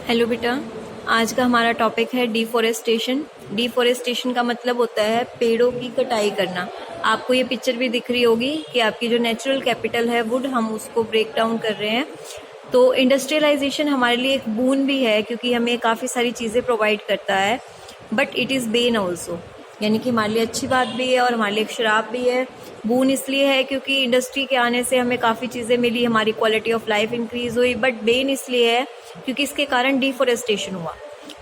Hello बेटा। आज का हमारा टॉपिक है डिफोरेस्टेशन। डिफोरेस्टेशन का मतलब होता है पेड़ों की कटाई करना। आपको ये पिक्चर भी दिख रही होगी कि आपकी जो नेचुरल कैपिटल है वुड, हम उसको ब्रेक डाउन कर रहे हैं। तो इंडस्ट्रियलाइजेशन हमारे लिए एक बून भी है क्योंकि हमें काफ़ी सारी चीज़ें प्रोवाइड करता है, but it is Ben also, यानी कि हमारे लिए अच्छी बात भी है और हमारे लिए एक शराब भी है। बून इसलिए है क्योंकि इंडस्ट्री के आने से हमें काफ़ी चीज़ें मिली, हमारी क्वालिटी ऑफ लाइफ इंक्रीज हुई, बट बेन इसलिए है क्योंकि इसके कारण डिफोरेस्टेशन हुआ।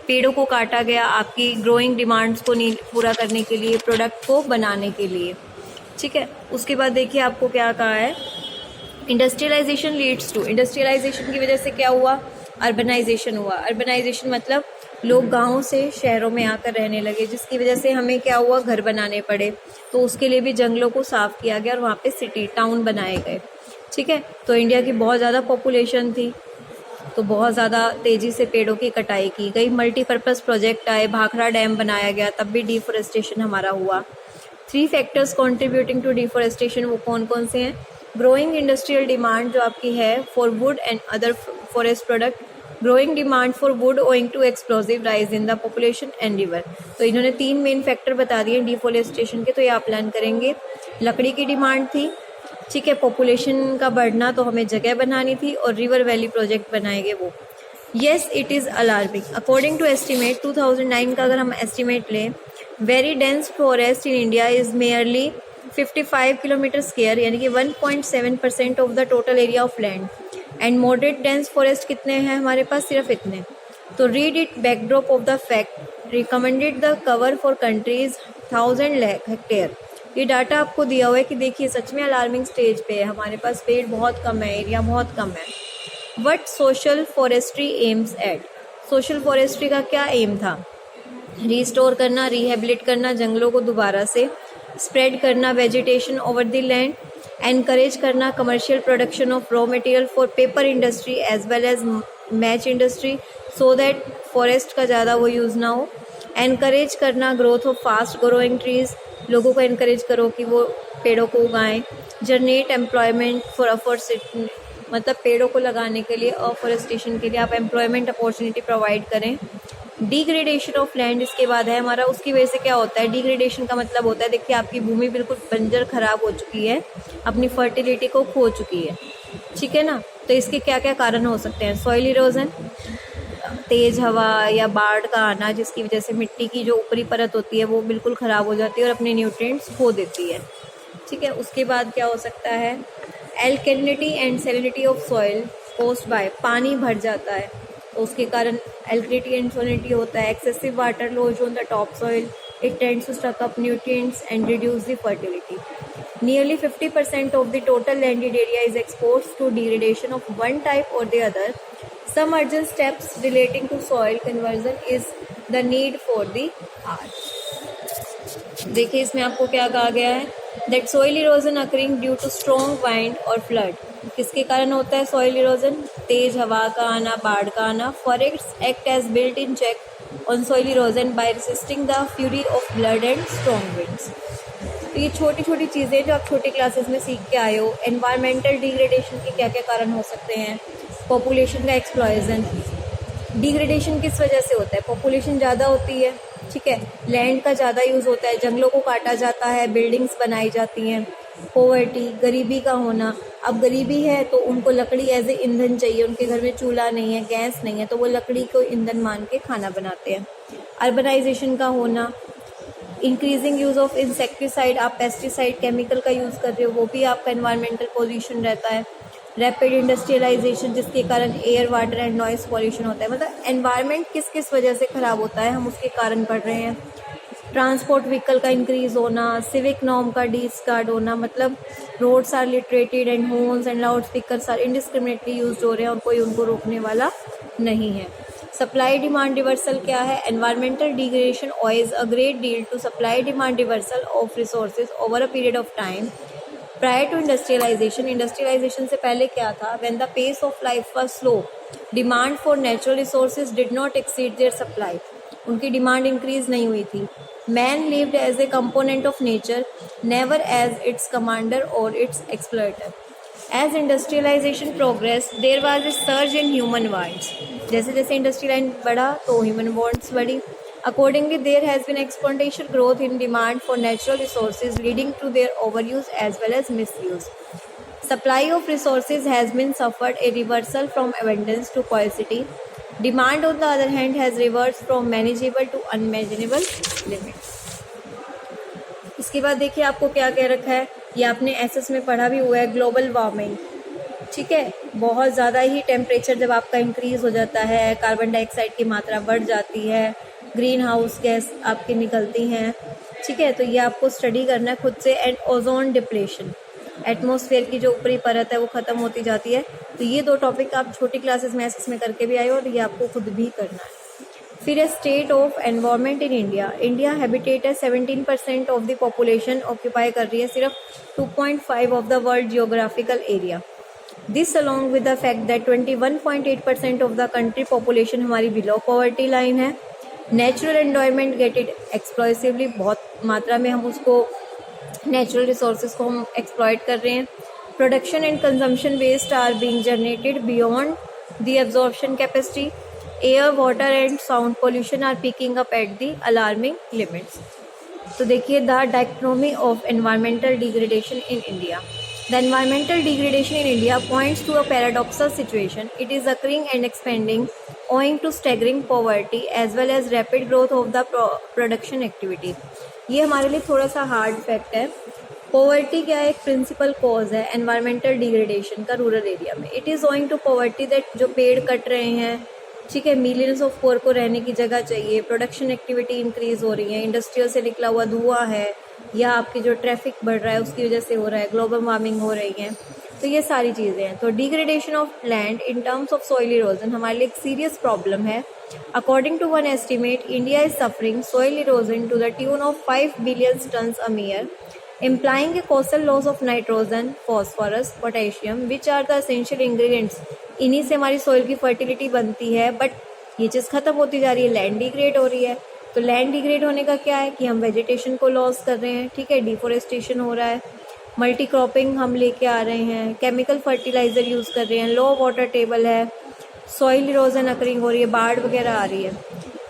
पेड़ों को काटा गया आपकी ग्रोइंग डिमांड्स को पूरा करने के लिए, प्रोडक्ट को बनाने के लिए। ठीक है, उसके बाद देखिए आपको क्या कहा है, इंडस्ट्रियलाइजेशन लीड्स टू, इंडस्ट्रियलाइजेशन की वजह से क्या हुआ, अर्बनाइजेशन हुआ। अर्बनाइजेशन मतलब लोग गाँव से शहरों में आकर रहने लगे, जिसकी वजह से हमें क्या हुआ, घर बनाने पड़े। तो उसके लिए भी जंगलों को साफ किया गया और वहाँ पे सिटी टाउन बनाए गए। ठीक है, तो इंडिया की बहुत ज़्यादा पॉपुलेशन थी तो बहुत ज़्यादा तेज़ी से पेड़ों की कटाई की गई। मल्टीपर्पज़ प्रोजेक्ट आए, भाखड़ा डैम बनाया गया, तब भी डिफोरेस्टेशन हमारा हुआ। 3 फैक्टर्स कंट्रीब्यूटिंग टू डिफोरेस्टेशन वो कौन कौन से हैं? ग्रोइंग इंडस्ट्रियल डिमांड जो आपकी है for wood and other forest product, growing demand for wood owing to explosive rise in the population and river. तो इन्होंने 3 मेन फैक्टर बता दिए डिफोरेस्टेशन के, तो ये आप प्लान करेंगे। लकड़ी की डिमांड थी, ठीक है, पॉपुलेशन का बढ़ना, तो हमें जगह बनानी थी, और रिवर वैली प्रोजेक्ट बनाएंगे वो। Yes, it is alarming. According to estimate 2009 का अगर हम एस्टिमेट लें, very dense forest in India is merely 55 kilometre square, यानी कि 1.7% of the total area of land. And moderate dense forest कितने हैं हमारे पास? सिर्फ इतने। तो read it backdrop of the fact recommended the cover for countries 1000 hectare. ये डाटा आपको दिया हुआ है कि देखिए सच में अलार्मिंग स्टेज पे है, हमारे पास पेड़ बहुत कम है, एरिया बहुत कम है। What social forestry aims at, social forestry का क्या एम था? रिस्टोर करना, रिहेबिलिट करना जंगलों को दोबारा से, स्प्रेड करना vegetation over the land, encourage करना commercial production of raw material for paper industry as well as match industry, so that forest का ज़्यादा वो यूज़ ना हो। एनकरेज करना growth of fast growing trees, लोगों को एनकरेज करो कि वो पेड़ों को उगाएं। जनरेट एम्प्लॉयमेंट फॉर अफोरेस्टेशन, मतलब पेड़ों को लगाने के लिए, अफोरेस्टेशन के लिए आप एम्प्लॉयमेंट अपॉर्चुनिटी प्रोवाइड करें। डिग्रेडेशन ऑफ लैंड इसके बाद है हमारा, उसकी वजह से क्या होता है? डिग्रेडेशन का मतलब होता है, देखिए आपकी भूमि बिल्कुल बंजर खराब हो चुकी है, अपनी फर्टिलिटी को खो चुकी है, ठीक है ना। तो इसके क्या क्या कारण हो सकते हैं? सॉइल इरोजन, तेज हवा या बाढ़ का आना, जिसकी वजह से मिट्टी की जो ऊपरी परत होती है वो बिल्कुल ख़राब हो जाती है और अपने न्यूट्रिएंट्स खो देती है, ठीक है। उसके बाद क्या हो सकता है? Alkalinity and salinity of soil caused by, पानी भर जाता है तो उसके कारण एल्कलिनिटी एंड सैलिनिटी होता है। Excessive water loss on the top soil, it tends to stuck up nutrients and reduce the fertility. Nearly 50% of the total landed area is exposed to degradation of one type or the other. Some urgent steps relating to soil conversion is the need for the art. देखिए इसमें आपको क्या कहा गया है? That soil erosion occurring due to strong wind or flood. किसके कारण होता है soil erosion? तेज हवा का आना, बाढ़ का आना। Forests act as built-in check on soil erosion by resisting the fury of flood and strong winds. तो ये छोटी छोटी चीज़ें जो आप छोटी क्लासेस में सीख के आए हो। एनवायरमेंटल डिग्रेडेशन के क्या क्या कारण हो सकते हैं? पॉपुलेशन का एक्सप्लॉयजन, डिग्रेडेशन किस वजह से होता है? पॉपुलेशन ज़्यादा होती है, ठीक है, लैंड का ज़्यादा यूज़ होता है, जंगलों को काटा जाता है, बिल्डिंग्स बनाई जाती हैं। पॉवर्टी, गरीबी का होना, अब गरीबी है तो उनको लकड़ी एज ए ईंधन चाहिए, उनके घर में चूल्हा नहीं है, गैस नहीं है, तो वो लकड़ी को ईंधन मान के खाना बनाते हैं। अर्बनाइजेशन का होना, इंक्रीजिंग यूज़ ऑफ इंसेक्टिसाइड, आप पेस्टिसाइड केमिकल का यूज़ कर रहे हो, वो भी आपका एनवायरमेंटल पोल्यूशन रहता है। रैपिड इंडस्ट्रियलाइजेशन, जिसके कारण air, water and noise pollution होता है। मतलब एनवायरनमेंट किस किस वजह से ख़राब होता है, हम उसके कारण पढ़ रहे हैं। ट्रांसपोर्ट व्हीकल का इंक्रीज होना, सिविक नॉर्म का डिसकार्ड होना, मतलब roads are littered and horns and loud speakers are indiscriminately use हो रहे हैं और कोई उनको रोकने वाला नहीं है। सप्लाई डिमांड रिवर्सल क्या है? Environmental degradation owes a great deal to supply demand reversal of resources over a period of time. Prior to industrialization, industrialization से पहले क्या था? When the pace of life was slow, demand for natural resources did not exceed their supply, उनकी demand increase नहीं हुई थी। Man lived as a component of nature, never as its commander और its exploiter. As industrialization progress there was a surge in human wants, जैसे जैसे industry line बढ़ा तो human wants बढ़ी. Accordingly, there has been exponential growth in demand for natural resources, leading to their overuse as well as misuse. Supply of resources has been suffered a reversal from abundance to scarcity. Demand, on the other hand, has reversed from manageable to unmanageable limits. इसके बाद देखिए आपको क्या कह रखा है, ये आपने एसएस में पढ़ा भी हुआ है, ग्लोबल वार्मिंग. ठीक है, बहुत ज़्यादा ही टेम्परेचर जब आपका इंक्रीज हो जाता है, कार्बन डाइऑक्साइड की मात्रा बढ़ जाती है, ग्रीन हाउस गैस आपकी निकलती हैं. ठीक है, तो ये आपको स्टडी करना है खुद से. एंड ओजोन डिप्लेशन, एटमॉस्फेयर की जो ऊपरी परत है वो ख़त्म होती जाती है. तो ये दो टॉपिक आप छोटी क्लासेस में एसएस में करके भी आए हो और ये आपको खुद भी करना है. फिर है state of environment in India. India habitat है 17% ऑफ द पॉपुलेशन ऑक्यूपाई कर रही है, सिर्फ 2.5 of the world geographical area. This along with the fact that 21.8% of the country population हमारी बिलो पॉवर्टी लाइन है. नेचुरल एनवायरनमेंट गेटेड एक्सप्लॉसिवली, बहुत मात्रा में हम उसको नेचुरल रिसोर्सेज को हम एक्सप्लॉइट कर रहे हैं. Production and consumption waste are being generated beyond the absorption capacity. Air, water and sound pollution are picking up at the alarming limits. तो देखिए the dichotomy of environmental degradation in India. The environmental degradation in India points to a paradoxical situation. It is occurring and expanding owing to staggering poverty as well as rapid growth of the production activity. ये हमारे लिए थोड़ा सा hard fact है. Poverty क्या एक principal cause है environmental degradation का रूरल एरिया में. It is owing to poverty that जो पेड़ कट रहे हैं, ठीक है, मिलियंस ऑफ पोर को रहने की जगह चाहिए, प्रोडक्शन एक्टिविटी इंक्रीज हो रही है, इंडस्ट्रियल से निकला हुआ धुआं है, या आपकी जो ट्रैफिक बढ़ रहा है उसकी वजह से हो रहा है, ग्लोबल वार्मिंग हो रही है. तो ये सारी चीज़ें हैं. तो degradation of land in terms of soil erosion हमारे लिए एक सीरियस प्रॉब्लम है. According to one estimate, India is suffering soil erosion to the tune of 5 billion tons a year, implying a colossal loss of nitrogen, phosphorus, potassium, which are the essential ingredients. इन्हीं से हमारी soil की fertility बनती है. But ये चीज़ खत्म होती जा रही है, लैंड डिग्रेड हो रही है. तो लैंड डिग्रेड होने का क्या है कि हम वेजिटेशन को लॉस कर रहे हैं. ठीक है, डिफोरेस्टेशन हो रहा है, मल्टी क्रॉपिंग हम लेके आ रहे हैं, केमिकल फर्टिलाइजर यूज़ कर रहे हैं, लो वाटर टेबल है, सॉइल इरोजन अकरिंग हो रही है, बाढ़ वगैरह आ रही है.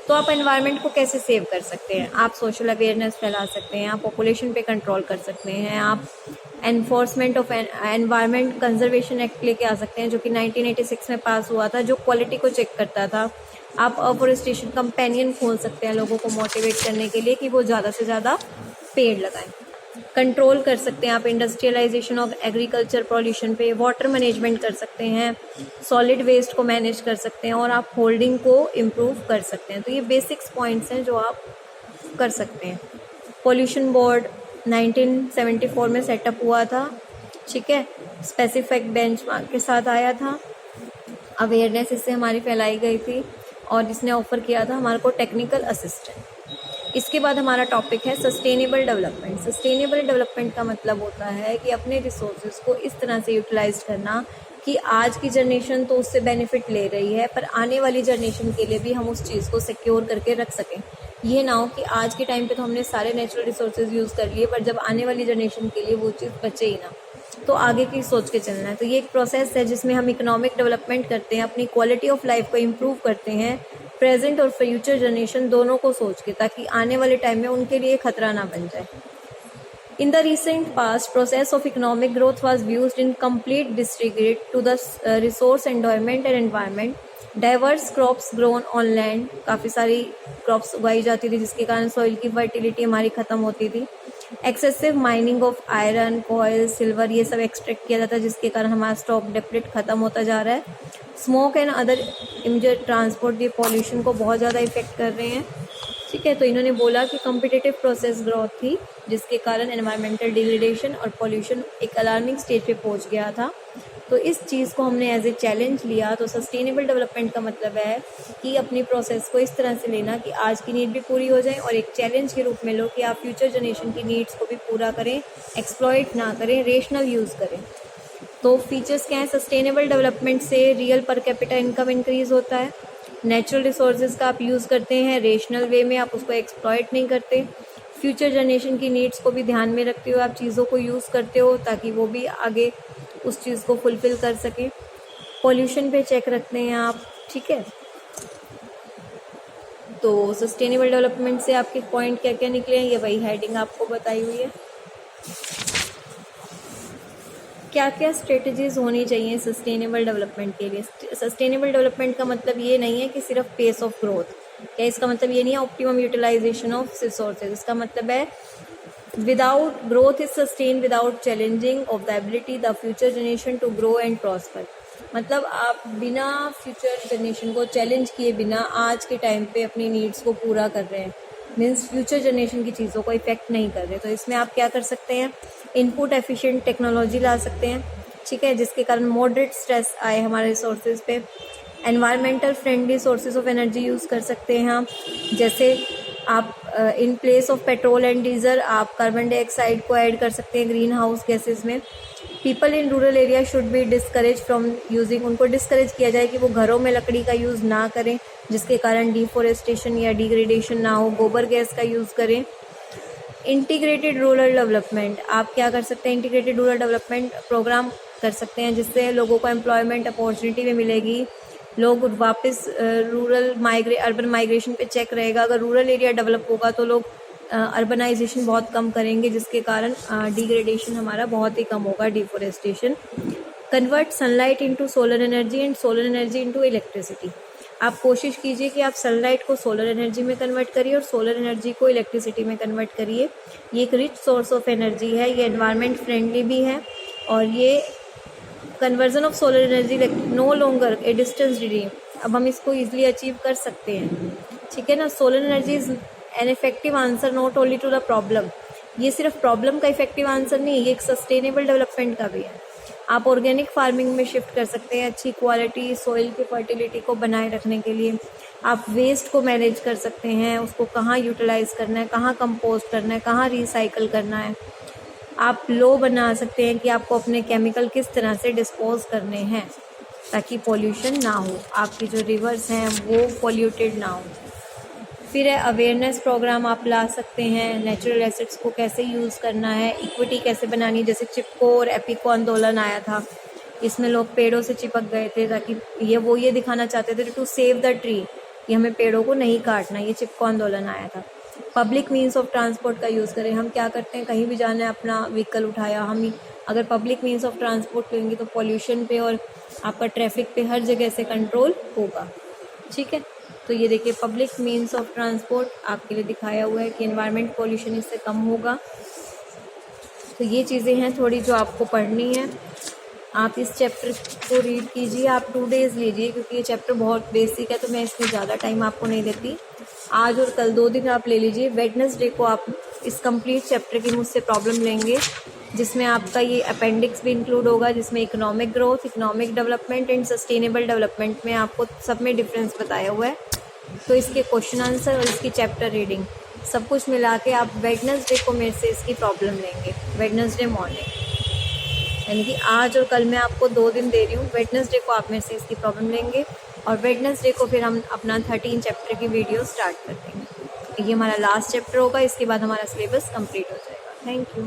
तो आप एनवायरनमेंट को कैसे सेव कर सकते हैं? आप सोशल अवेयरनेस फैला सकते हैं, आप पॉपुलेशन पे कंट्रोल कर सकते हैं, आप enforcement of environment conservation act लेके आ सकते हैं जो कि 1986 में पास हुआ था, जो क्वालिटी को चेक करता था. आप अफॉरेस्टेशन कंपेनियन खोल सकते हैं लोगों को मोटिवेट करने के लिए कि वो ज़्यादा से ज़्यादा पेड़ लगाएं. कंट्रोल कर सकते हैं आप इंडस्ट्रियलाइजेशन ऑफ एग्रीकल्चर पॉल्यूशन पे, वाटर मैनेजमेंट कर सकते हैं, सॉलिड वेस्ट को मैनेज कर सकते हैं और आप होल्डिंग को इम्प्रूव कर सकते हैं. तो ये बेसिक्स पॉइंट्स हैं जो आप कर सकते हैं. पॉल्यूशन बोर्ड 1974 में सेटअप हुआ था. ठीक है, स्पेसिफिक बेंचमार्क के साथ आया था, अवेयरनेस इससे हमारी फैलाई गई थी और जिसने ऑफर किया था हमारे को टेक्निकल असिस्टेंट. इसके बाद हमारा टॉपिक है सस्टेनेबल डेवलपमेंट. सस्टेनेबल डेवलपमेंट का मतलब होता है कि अपने रिसोर्सेज को इस तरह से यूटिलाइज करना कि आज की जनरेशन तो उससे बेनिफिट ले रही है, पर आने वाली जनरेशन के लिए भी हम उस चीज़ को सिक्योर करके रख सकें. ये ना हो कि आज के टाइम पे तो हमने सारे नेचुरल रिसोर्सेज यूज़ कर लिए, पर जब आने वाली जनरेशन के लिए वो चीज़ बचे ही ना. तो आगे की सोच के चलना है. तो ये एक प्रोसेस है जिसमें हम इकोनॉमिक डेवलपमेंट करते हैं, अपनी क्वालिटी ऑफ लाइफ को इम्प्रूव करते हैं, प्रेजेंट और फ्यूचर जनरेशन दोनों को सोच के, ताकि आने वाले टाइम में उनके लिए खतरा ना बन जाए. In the recent past, process of economic growth was used in complete disregard to the resource environment and environment. Diverse crops grown on land, काफ़ी सारी क्रॉप्स उगाई जाती थी जिसके कारण सॉइल की फर्टिलिटी हमारी ख़त्म होती थी. Excessive mining of iron, coal, silver ये सब एक्सट्रैक्ट किया जाता है जिसके कारण हमारा स्टॉक डिप्लीट खत्म होता जा रहा है. Smoke and other immediate transport ये पॉल्यूशन को बहुत ज़्यादा इफेक्ट कर रहे हैं. ठीक है, तो इन्होंने बोला कि कॉम्पिटिटिव प्रोसेस ग्रोथ थी जिसके कारण एनवायरमेंटल डिग्रेडेशन और पॉल्यूशन एक अलार्मिंग स्टेज पे पहुंच गया था. तो इस चीज़ को हमने एज ए चैलेंज लिया. तो सस्टेनेबल डेवलपमेंट का मतलब है कि अपनी प्रोसेस को इस तरह से लेना कि आज की नीड भी पूरी हो जाए और एक चैलेंज के रूप में लो कि आप फ्यूचर जनरेशन की नीड्स को भी पूरा करें, एक्सप्लॉइट ना करें, रेशनल यूज़ करें. तो फीचर्स क्या हैं सस्टेनेबल डेवलपमेंट से? Real per capita income increase होता है, नेचुरल रिसोर्सेज का आप यूज़ करते हैं रेशनल वे में, आप उसको एक्सप्लॉइट नहीं करते, फ्यूचर जनरेशन की नीड्स को भी ध्यान में रखते हुए आप चीज़ों को यूज़ करते हो ताकि वो भी आगे उस चीज़ को फुलफ़िल कर सकें। पॉल्यूशन पे चेक रखते हैं आप, ठीक है। तो सस्टेनेबल डेवलपमेंट से आपके पॉइंट क्या क्या निकले हैं, ये वही हेडिंग आपको बताई हुई है। क्या क्या स्ट्रेटजीज होनी चाहिए सस्टेनेबल डेवलपमेंट के लिए। सस्टेनेबल डेवलपमेंट का मतलब ये नहीं है कि सिर्फ पेस ऑफ ग्रोथ, क्या इसका मतलब ये नहीं है ऑप्टिमम यूटिलाइजेशन ऑफ रिसोर्सेज। इसका मतलब है without growth is sustain without challenging of the ability the future generation to grow and prosper. मतलब आप बिना फ्यूचर जनरेशन को चैलेंज किए बिना आज के टाइम पे अपनी नीड्स को पूरा कर रहे हैं, मीन्स फ्यूचर जनरेशन की चीज़ों को इफेक्ट नहीं कर रहे। तो इसमें आप क्या कर सकते हैं, इनपुट एफिशिएंट टेक्नोलॉजी ला सकते हैं, ठीक है, जिसके कारण मॉडरेट स्ट्रेस आए हमारे रिसोर्सेज पे। Environmental friendly sources of energy use कर सकते हैं हम, जैसे आप in place of petrol and diesel आप कार्बन डाइऑक्साइड को ऐड कर सकते हैं ग्रीन हाउस गैसेज में। People in rural area should be discourage from using, उनको डिस्करेज किया जाए कि वो घरों में लकड़ी का यूज़ ना करें, जिसके कारण डिफोरेस्टेशन या डिग्रेडेशन ना हो। गोबर गैस का यूज़ करें। इंटीग्रेटेड रूरल डेवलपमेंट, आप क्या कर सकते हैं, इंटीग्रेटेड रूरल डेवलपमेंट प्रोग्राम कर सकते हैं, जिससे लोगों को एम्प्लॉयमेंट अपॉर्चुनिटी भी मिलेगी, लोग वापस अर्बन माइग्रेशन पे चेक रहेगा। अगर रूरल एरिया डेवलप होगा तो लोग अर्बनाइजेशन बहुत कम करेंगे, जिसके कारण डिग्रेडेशन हमारा बहुत ही कम होगा, deforestation. Convert sunlight into solar energy and solar energy into electricity, आप कोशिश कीजिए कि आप सनलाइट को सोलर एनर्जी में कन्वर्ट करिए और सोलर एनर्जी को इलेक्ट्रिसिटी में कन्वर्ट करिए। ये एक रिच सोर्स ऑफ एनर्जी है, ये एनवायरनमेंट फ्रेंडली भी है, और ये conversion of solar energy no longer a distance dream, अब हम इसको ईजिली अचीव कर सकते हैं, ठीक है ना। Solar energy is an effective answer not only to the problem, ये सिर्फ प्रॉब्लम का इफेक्टिव आंसर नहीं, ये एक सस्टेनेबल डेवलपमेंट का भी है। आप ऑर्गेनिक फार्मिंग में शिफ्ट कर सकते हैं, अच्छी क्वालिटी सॉइल की फर्टिलिटी को बनाए रखने के लिए। आप वेस्ट को मैनेज कर सकते हैं, उसको कहाँ यूटिलाइज करना है, कहाँ कंपोस्ट करना है, कहाँ रिसाइकल करना है। आप लॉ बना सकते हैं कि आपको अपने केमिकल किस तरह से डिस्पोज करने हैं ताकि पॉल्यूशन ना हो, आपकी जो रिवर्स हैं वो पॉल्यूटेड ना हो। फिर है अवेयरनेस प्रोग्राम आप ला सकते हैं, नेचुरल एसेट्स को कैसे यूज़ करना है, इक्विटी कैसे बनानी है, जैसे चिपको और एपिको आंदोलन आया था, इसमें लोग पेड़ों से चिपक गए थे ताकि ये दिखाना चाहते थे टू सेव द ट्री, कि हमें पेड़ों को नहीं काटना, ये चिपको आंदोलन आया था। पब्लिक मीन्स ऑफ ट्रांसपोर्ट का यूज़ करें, हम क्या करते हैं, कहीं भी जाना है अपना व्हीकल उठाया, हम अगर पब्लिक मीन्स ऑफ ट्रांसपोर्ट लेंगे तो पॉल्यूशन पे और आपका ट्रैफिक पे हर जगह से कंट्रोल होगा, ठीक है। तो ये देखिए पब्लिक मीन्स ऑफ ट्रांसपोर्ट आपके लिए दिखाया हुआ है कि एनवायरनमेंट पॉल्यूशन इससे कम होगा। तो ये चीज़ें हैं थोड़ी जो आपको पढ़नी है। आप इस चैप्टर को रीड कीजिए, आप 2 डेज़ लीजिए, क्योंकि ये चैप्टर बहुत बेसिक है तो मैं इसमें ज़्यादा टाइम आपको नहीं देती। आज और कल 2 दिन आप ले लीजिए। वेडनेसडे को आप इस कंप्लीट चैप्टर की मुझसे प्रॉब्लम लेंगे, जिसमें आपका ये अपेंडिक्स भी इंक्लूड होगा, जिसमें economic growth, economic development and sustainable development में आपको सब में डिफरेंस बताया हुआ है। तो इसके क्वेश्चन आंसर और इसकी चैप्टर रीडिंग सब कुछ मिला के आप वेडनेसडे को मेरे से इसकी प्रॉब्लम लेंगे, वेडनेसडे मॉर्निंग, यानी कि आज और कल मैं आपको 2 दिन दे रही हूँ। वेडनेसडे को आप मेरे से इसकी प्रॉब्लम लेंगे और वेडनेसडे को फिर हम अपना 13 चैप्टर की वीडियो स्टार्ट कर देंगे। ये हमारा लास्ट चैप्टर होगा, इसके बाद हमारा सिलेबस कंप्लीट हो जाएगा। Thank you.